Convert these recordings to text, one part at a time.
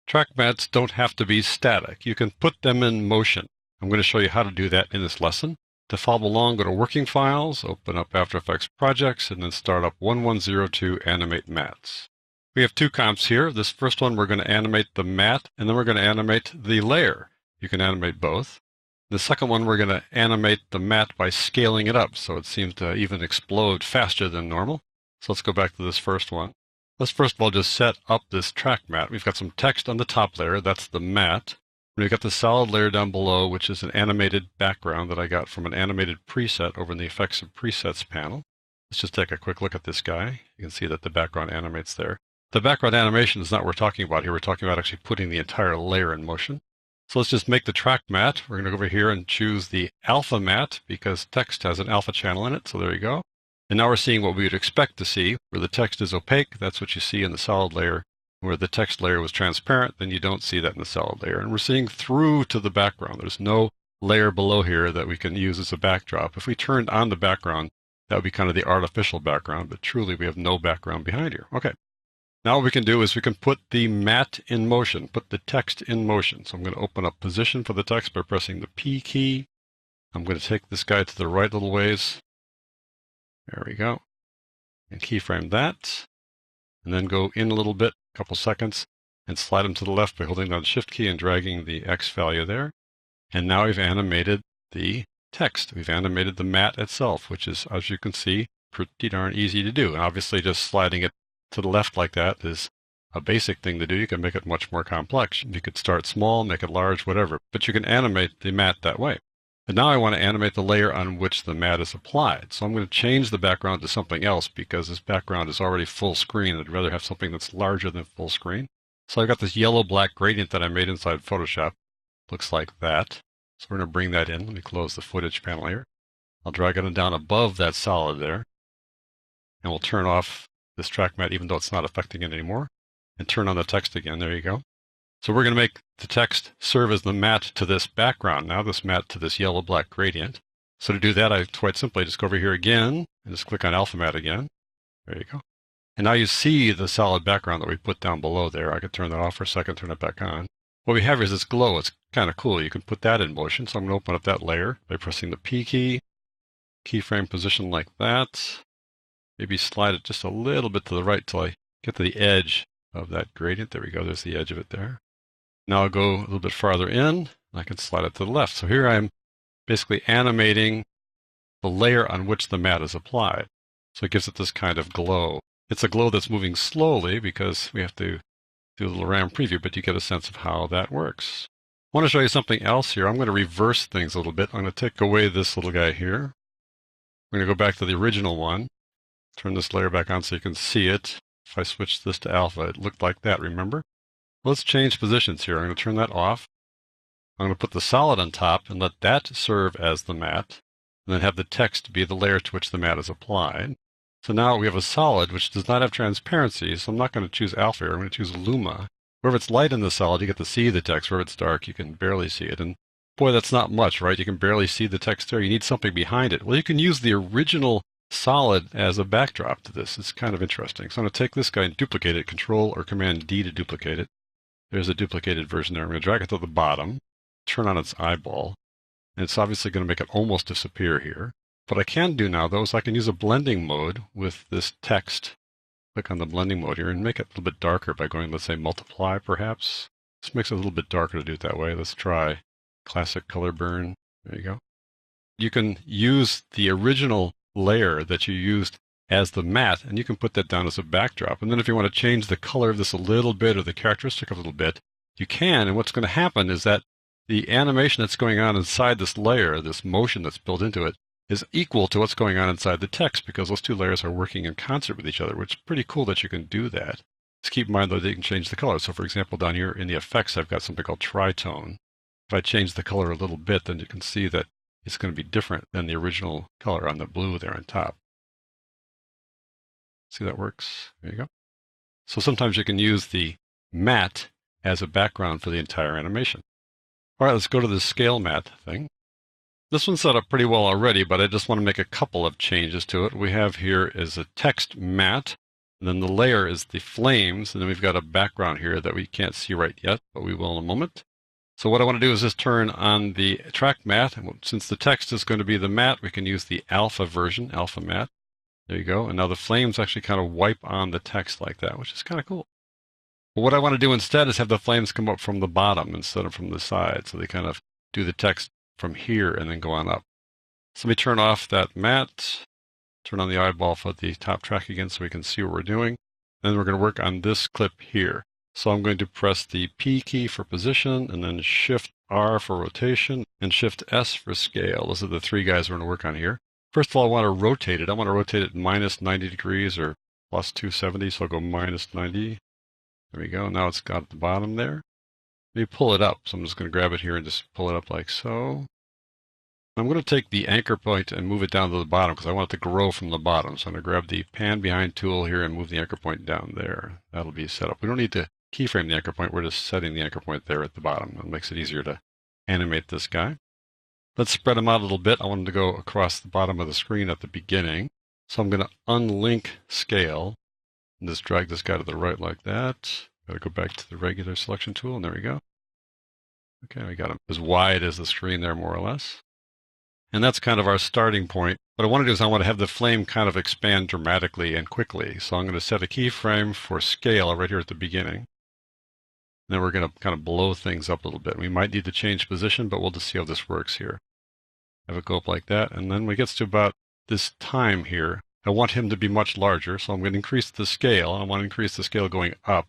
Track mats don't have to be static. You can put them in motion. I'm going to show you how to do that in this lesson. To follow along, go to Working Files, open up After Effects Projects, and then start up 1102 Animate Mats. We have two comps here. This first one, we're going to animate the mat, and then we're going to animate the layer. You can animate both. The second one, we're going to animate the mat by scaling it up, so it seems to even explode faster than normal. So let's go back to this first one. Let's first of all just set up this track mat. We've got some text on the top layer, that's the mat. We've got the solid layer down below, which is an animated background that I got from an animated preset over in the Effects and Presets panel. Let's just take a quick look at this guy. You can see that the background animates there. The background animation is not what we're talking about here. We're talking about actually putting the entire layer in motion. So let's just make the track mat. We're going to go over here and choose the alpha mat because text has an alpha channel in it. So there you go. And now we're seeing what we would expect to see. Where the text is opaque, that's what you see in the solid layer. Where the text layer was transparent, then you don't see that in the solid layer. And we're seeing through to the background. There's no layer below here that we can use as a backdrop. If we turned on the background, that would be kind of the artificial background, but truly we have no background behind here. Okay. Now what we can do is we can put the mat in motion, put the text in motion. So I'm going to open up position for the text by pressing the P key. I'm going to take this guy to the right little ways. There we go. And keyframe that. And then go in a little bit, a couple seconds, and slide them to the left by holding down the Shift key and dragging the X value there. And now we've animated the text. We've animated the mat itself, which is, as you can see, pretty darn easy to do. And obviously just sliding it to the left like that is a basic thing to do. You can make it much more complex. You could start small, make it large, whatever, but you can animate the mat that way. And now I want to animate the layer on which the mat is applied. So I'm going to change the background to something else because this background is already full screen. I'd rather have something that's larger than full screen. So I've got this yellow-black gradient that I made inside Photoshop. Looks like that. So we're going to bring that in. Let me close the footage panel here. I'll drag it down above that solid there. And we'll turn off this track mat even though it's not affecting it anymore. And turn on the text again. There you go. So we're going to make the text serve as the mat to this background now, this mat to this yellow-black gradient. So to do that, I quite simply just go over here again and just click on Alpha Mat again. There you go. And now you see the solid background that we put down below there. I could turn that off for a second, turn it back on. What we have is this glow. It's kind of cool. You can put that in motion. So I'm going to open up that layer by pressing the P key, keyframe position like that. Maybe slide it just a little bit to the right till I get to the edge of that gradient. There we go. There's the edge of it there. Now I'll go a little bit farther in, and I can slide it to the left. So here I'm basically animating the layer on which the mat is applied. So it gives it this kind of glow. It's a glow that's moving slowly because we have to do a little RAM preview, but you get a sense of how that works. I want to show you something else here. I'm going to reverse things a little bit. I'm going to take away this little guy here. I'm going to go back to the original one. Turn this layer back on so you can see it. If I switch this to alpha, it looked like that, remember? Let's change positions here. I'm going to turn that off. I'm going to put the solid on top and let that serve as the mat, and then have the text be the layer to which the mat is applied. So now we have a solid which does not have transparency, so I'm not going to choose alpha here. I'm going to choose luma. Wherever it's light in the solid, you get to see the text. Wherever it's dark, you can barely see it. And boy, that's not much, right? You can barely see the text there. You need something behind it. Well, you can use the original solid as a backdrop to this. It's kind of interesting. So I'm going to take this guy and duplicate it, Control or Command D to duplicate it. There's a duplicated version there. I'm going to drag it to the bottom, turn on its eyeball, and it's obviously going to make it almost disappear here. What I can do now, though, is I can use a blending mode with this text. Click on the blending mode here and make it a little bit darker by going, let's say, multiply, perhaps. This makes it a little bit darker to do it that way. Let's try classic color burn. There you go. You can use the original layer that you used as the mat, and you can put that down as a backdrop. And then if you want to change the color of this a little bit or the characteristic a little bit, you can. And what's going to happen is that the animation that's going on inside this layer, this motion that's built into it, is equal to what's going on inside the text because those two layers are working in concert with each other, which is pretty cool that you can do that. Just keep in mind, though, that you can change the color. So, for example, down here in the effects, I've got something called tritone. If I change the color a little bit, then you can see that it's going to be different than the original color on the blue there on top. See that works? There you go. So sometimes you can use the mat as a background for the entire animation. All right, let's go to the scale mat thing. This one's set up pretty well already, but I just want to make a couple of changes to it. What we have here is a text mat. And then the layer is the flames, and then we've got a background here that we can't see right yet, but we will in a moment. So what I want to do is just turn on the track matte, and since the text is going to be the matte, we can use the alpha version, alpha matte. There you go, and now the flames actually kind of wipe on the text like that, which is kind of cool. But what I want to do instead is have the flames come up from the bottom instead of from the side, so they kind of do the text from here and then go on up. So let me turn off that matte, turn on the eyeball for the top track again so we can see what we're doing. Then we're going to work on this clip here. So I'm going to press the P key for position, and then Shift R for rotation, and Shift S for scale. Those are the three guys we're going to work on here. First of all, I want to rotate it. I want to rotate it minus 90 degrees or plus 270, so I'll go minus 90. There we go. Now it's got at the bottom there. Let me pull it up. So I'm just going to grab it here and just pull it up like so. I'm going to take the anchor point and move it down to the bottom because I want it to grow from the bottom. So I'm going to grab the pan behind tool here and move the anchor point down there. That'll be set up. We don't need to keyframe the anchor point. We're just setting the anchor point there at the bottom. It makes it easier to animate this guy. Let's spread them out a little bit. I want them to go across the bottom of the screen at the beginning. So I'm going to unlink scale and just drag this guy to the right like that. Got to go back to the regular selection tool, and there we go. Okay, we got him as wide as the screen there, more or less. And that's kind of our starting point. What I want to do is I want to have the flame kind of expand dramatically and quickly. So I'm going to set a keyframe for scale right here at the beginning. And then we're going to kind of blow things up a little bit. We might need to change position, but we'll just see how this works here. Have it go up like that. And then when it gets to about this time here, I want him to be much larger. So I'm going to increase the scale. I want to increase the scale going up.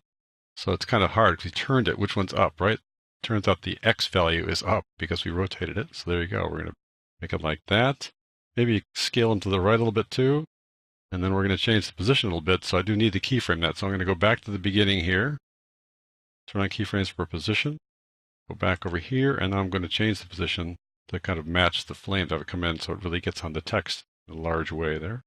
So it's kind of hard because we turned it. Which one's up, right? Turns out the X value is up because we rotated it. So there you go. We're going to make it like that. Maybe scale them to the right a little bit too. And then we're going to change the position a little bit. So I do need to keyframe that. So I'm going to go back to the beginning here. Turn on keyframes for position. Go back over here. And now I'm going to change the position to kind of match the flames that would come in so it really gets on the text in a large way there.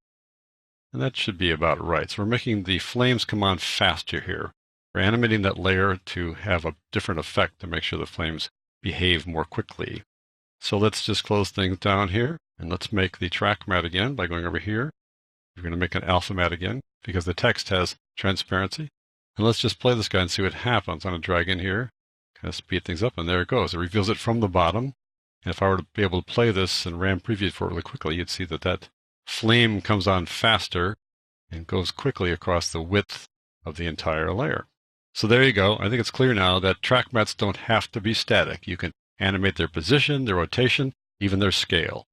And that should be about right. So we're making the flames come on faster here. We're animating that layer to have a different effect to make sure the flames behave more quickly. So let's just close things down here, and let's make the track matte again by going over here. We're going to make an alpha matte again because the text has transparency. And let's just play this guy and see what happens. I'm going to drag in here, kind of speed things up, and there it goes. It reveals it from the bottom. And if I were to be able to play this and RAM preview it for it really quickly, you'd see that that flame comes on faster and goes quickly across the width of the entire layer. So there you go. I think it's clear now that track mattes don't have to be static. You can animate their position, their rotation, even their scale.